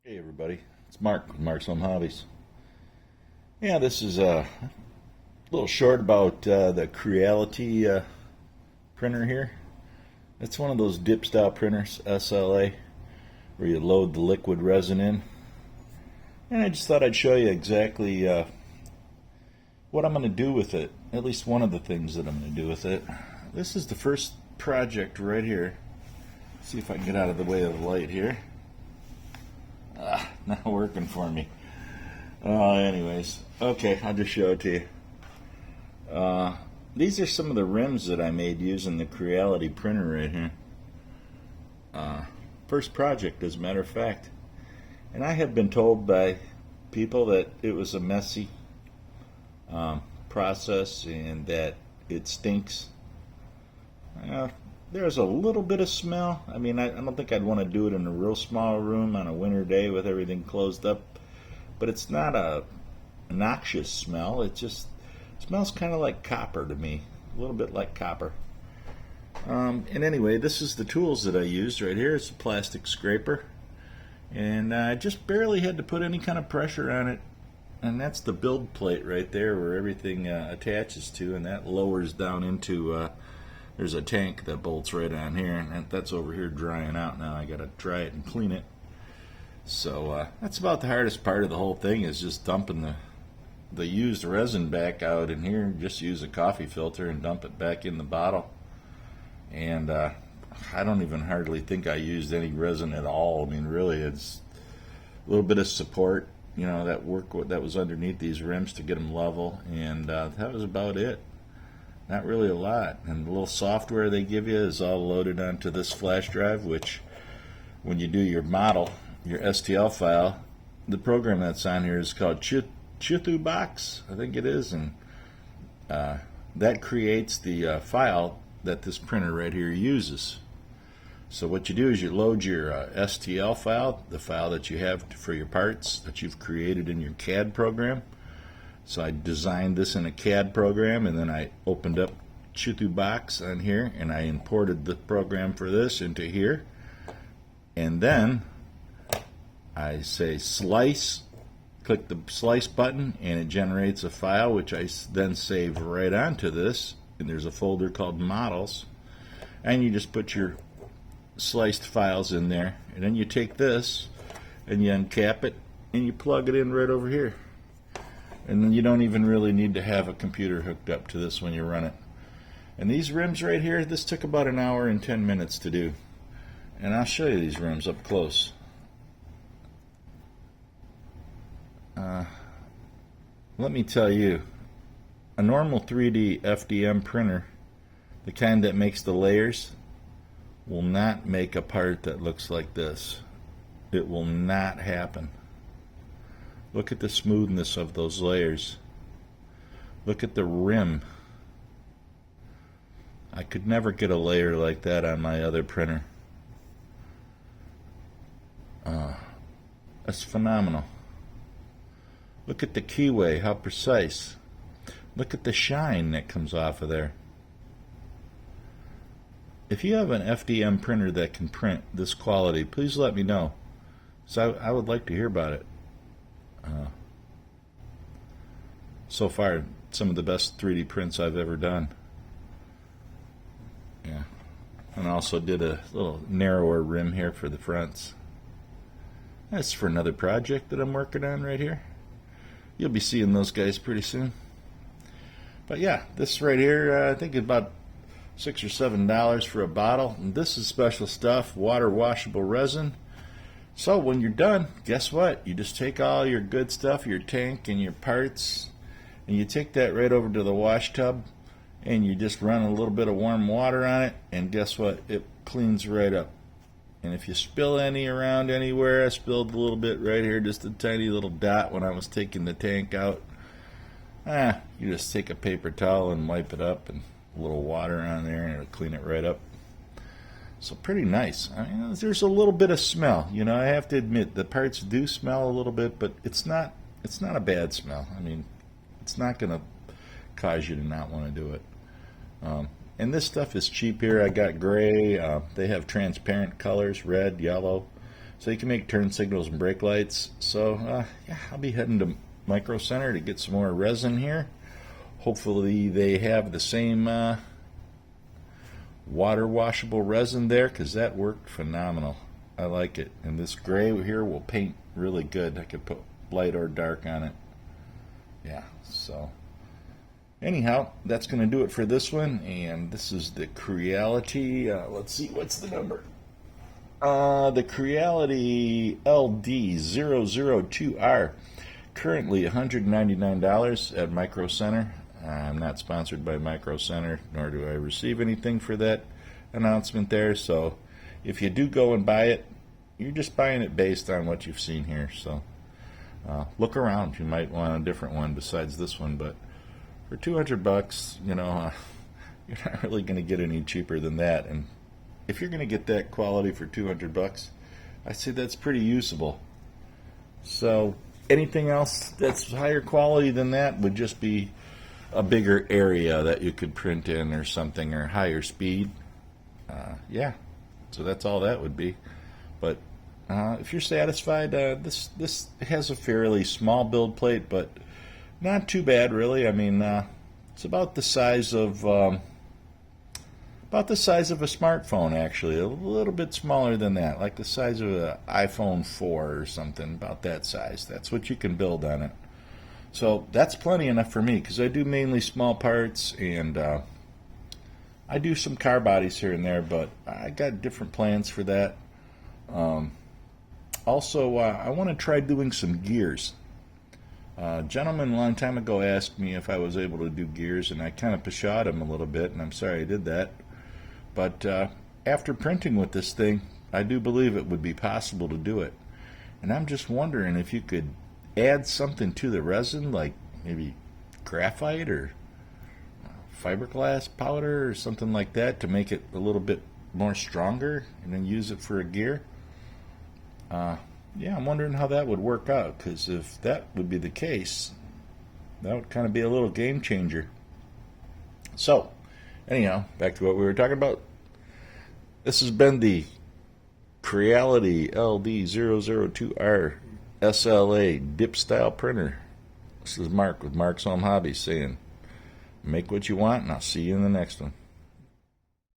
Hey everybody, it's Mark with Mark's Home Hobbies. Yeah, this is a little short about the Creality printer here. It's one of those dip style printers, SLA, where you load the liquid resin in. And I just thought I'd show you exactly what I'm going to do with it, at least one of the things that I'm going to do with it. This is the first project right here. See if I can get out of the way of the light here. Not working for me. Anyways, okay, I'll just show it to you. These are some of the rims that I made using the Creality printer right here. First project, as a matter of fact. And I have been told by people that it was a messy process and that it stinks. There's a little bit of smell. I mean, I don't think I'd want to do it in a real small room on a winter day with everything closed up. But it's not a noxious smell. It just smells kind of like copper to me. A little bit like copper. And anyway, this is the tools that I used right here. It's a plastic scraper. And I just barely had to put any kind of pressure on it. And that's the build plate right there where everything attaches to. And that lowers down into... there's a tank that bolts right on here, and that's over here drying out now. I gotta dry it and clean it. So that's about the hardest part of the whole thing, is just dumping the used resin back out in here. Just use a coffee filter and dump it back in the bottle. And I don't even hardly think I used any resin at all. I mean, really, it's a little bit of support, you know, that was underneath these rims to get them level, and that was about it. Not really a lot. And the little software they give you is all loaded onto this flash drive, which when you do your model, your STL file, the program that's on here is called Ooops, I think it is, and that creates the file that this printer right here uses. So what you do is you load your STL file, the file that you have for your parts that you've created in your CAD program. So I designed this in a CAD program, and then I opened up Ooops on here, and I imported the program for this into here. And then I say slice, click the slice button, and it generates a file which I then save right onto this. And there's a folder called models, and you just put your sliced files in there. And then you take this and you uncap it and you plug it in right over here. And then you don't even really need to have a computer hooked up to this when you run it. And these rims right here, this took about an hour and 10 minutes to do. And I'll show you these rims up close. Let me tell you, a normal 3D FDM printer, the kind that makes the layers, will not make a part that looks like this. It will not happen. Look at the smoothness of those layers. Look at the rim. I could never get a layer like that on my other printer. That's phenomenal. Look at the keyway, how precise. Look at the shine that comes off of there. If you have an FDM printer that can print this quality, please let me know. So I would like to hear about it. So far, some of the best 3D prints I've ever done. Yeah. And I also did a little narrower rim here for the fronts. That's for another project that I'm working on right here. You'll be seeing those guys pretty soon. But yeah, this right here, I think about $6 or $7 for a bottle. And this is special stuff, water washable resin. So when you're done, guess what? You just take all your good stuff, your tank and your parts, and you take that right over to the wash tub, and you just run a little bit of warm water on it, and guess what? It cleans right up. And if you spill any around anywhere, I spilled a little bit right here, just a tiny little dot when I was taking the tank out. You just take a paper towel and wipe it up, and a little water on there, and it'll clean it right up. So pretty nice. I mean, there's a little bit of smell. You know, I have to admit the parts do smell a little bit, but it's not a bad smell. I mean, it's not going to cause you to not want to do it. And this stuff is cheap here. I got gray. They have transparent colors, red, yellow, So you can make turn signals and brake lights. So yeah, I'll be heading to Micro Center to get some more resin here. Hopefully they have the same water washable resin there, because that worked phenomenal. I like it. And this gray here will paint really good. I could put light or dark on it. Yeah, so anyhow, that's going to do it for this one. And this is the Creality. Let's see, what's the number? The Creality LD002R. Currently $199 at Micro Center. I'm not sponsored by Micro Center, nor do I receive anything for that announcement there. So if you do go and buy it, you're just buying it based on what you've seen here. So look around. You might want a different one besides this one, but for $200, you know, you're not really going to get any cheaper than that. And if you're going to get that quality for $200, I say that's pretty usable. So anything else that's higher quality than that would just be a bigger area that you could print in or something, or higher speed. Yeah, so that's all that would be. But if you're satisfied, this has a fairly small build plate, but not too bad really. I mean, it's about the size of a smartphone, actually. A little bit smaller than that, like the size of an iPhone 4 or something, about that size. That's what you can build on it. So that's plenty enough for me, because I do mainly small parts, and I do some car bodies here and there, but I got different plans for that. Also, I want to try doing some gears. A gentleman a long time ago asked me if I was able to do gears, and I kind of pshawed him a little bit, and I'm sorry I did that. But after printing with this thing, I do believe it would be possible to do it. And I'm just wondering if you could add something to the resin, like maybe graphite or fiberglass powder or something like that, to make it a little bit more stronger, and then use it for a gear. Yeah, I'm wondering how that would work out, because if that would be the case, that would kind of be a little game changer. So anyhow, back to what we were talking about. This has been the Creality LD002R SLA dip style printer. This is Mark with Mark's Home Hobbies saying, make what you want, and I'll see you in the next one.